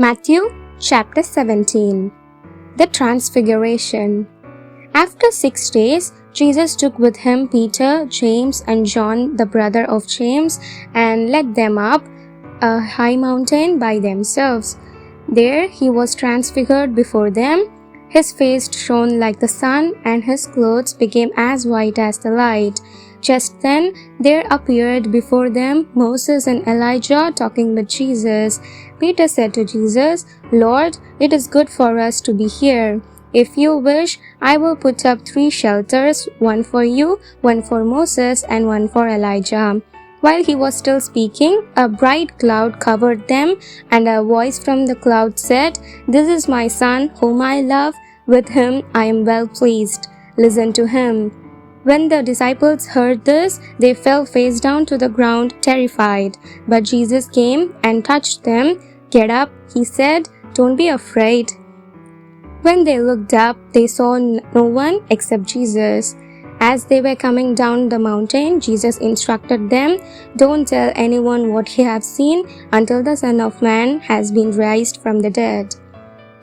Matthew chapter 17. The Transfiguration. After 6 days, Jesus took with him Peter, James, and John, the brother of James, and led them up a high mountain by themselves. There he was transfigured before them. His face shone like the sun, and his clothes became as white as the light. Just then there appeared before them Moses and Elijah talking with Jesus. Peter said to Jesus, "Lord, it is good for us to be here. If you wish, I will put up 3 shelters, one for you, one for Moses, and one for Elijah." While he was still speaking, a bright cloud covered them, and a voice from the cloud said, "This is my son, whom I love. With him I am well pleased. Listen to him." When the disciples heard this, they fell face down to the ground, terrified. But Jesus came and touched them. "Get up," he said. "Don't be afraid." When they looked up, they saw no one except Jesus. As they were coming down the mountain, Jesus instructed them, "Don't tell anyone what you have seen until the Son of Man has been raised from the dead."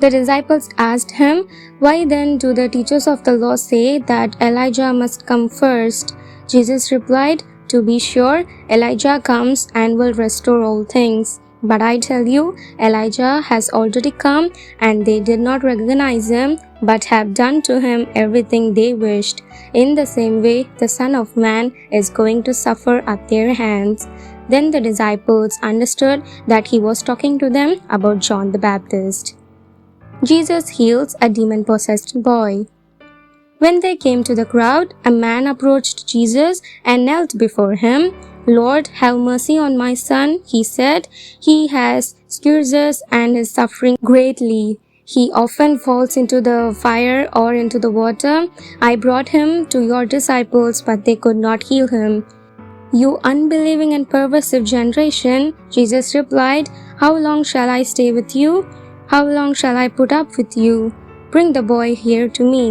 The disciples asked him, "Why then do the teachers of the law say that Elijah must come first?" Jesus replied, "To be sure, Elijah comes and will restore all things. But I tell you, Elijah has already come, and they did not recognize him, but have done to him everything they wished. In the same way, the Son of Man is going to suffer at their hands." Then the disciples understood that he was talking to them about John the Baptist. Jesus heals a demon-possessed boy. When they came to the crowd, a man approached Jesus and knelt before him. "Lord, have mercy on my son," he said. "He has scourges and is suffering greatly. He often falls into the fire or into the water. I brought him to your disciples, but they could not heal him." "You unbelieving and perversive generation," Jesus replied, "how long shall I stay with you? How long shall I put up with you? Bring the boy here to me."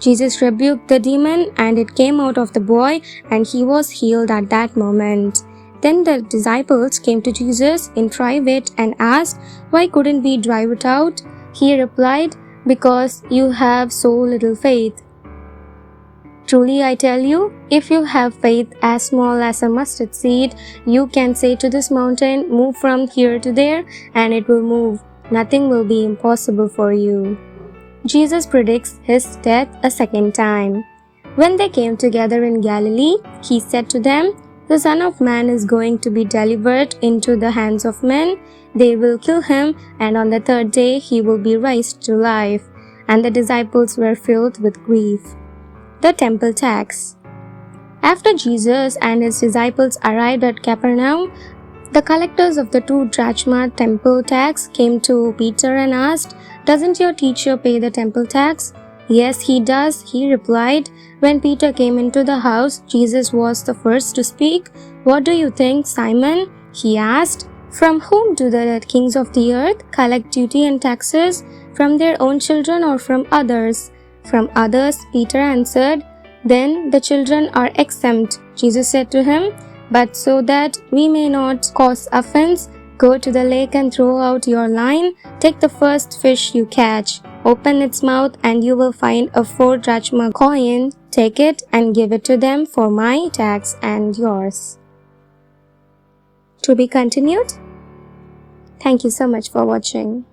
Jesus rebuked the demon, and it came out of the boy, and he was healed at that moment. Then the disciples came to Jesus in private and asked, "Why couldn't we drive it out?" He replied, "Because you have so little faith. Truly I tell you, if you have faith as small as a mustard seed, you can say to this mountain, 'Move from here to there,' and it will move. Nothing will be impossible for you." Jesus predicts his death a second time. When they came together in Galilee, he said to them, "The Son of Man is going to be delivered into the hands of men. They will kill him, and on the 3rd day he will be raised to life." And the disciples were filled with grief. The temple tax. After Jesus and his disciples arrived at Capernaum, the collectors of the 2 drachma temple tax came to Peter and asked, "Doesn't your teacher pay the temple tax?" "Yes, he does," he replied. When Peter came into the house, Jesus was the first to speak. "What do you think, Simon?" he asked. "From whom do the kings of the earth collect duty and taxes? From their own children or from others?" "From others," Peter answered. "Then the children are exempt." Jesus said to him, "But so that we may not cause offense, go to the lake and throw out your line. Take the first fish you catch. Open its mouth and you will find a 4 drachma coin. Take it and give it to them for my tax and yours." To be continued. Thank you so much for watching.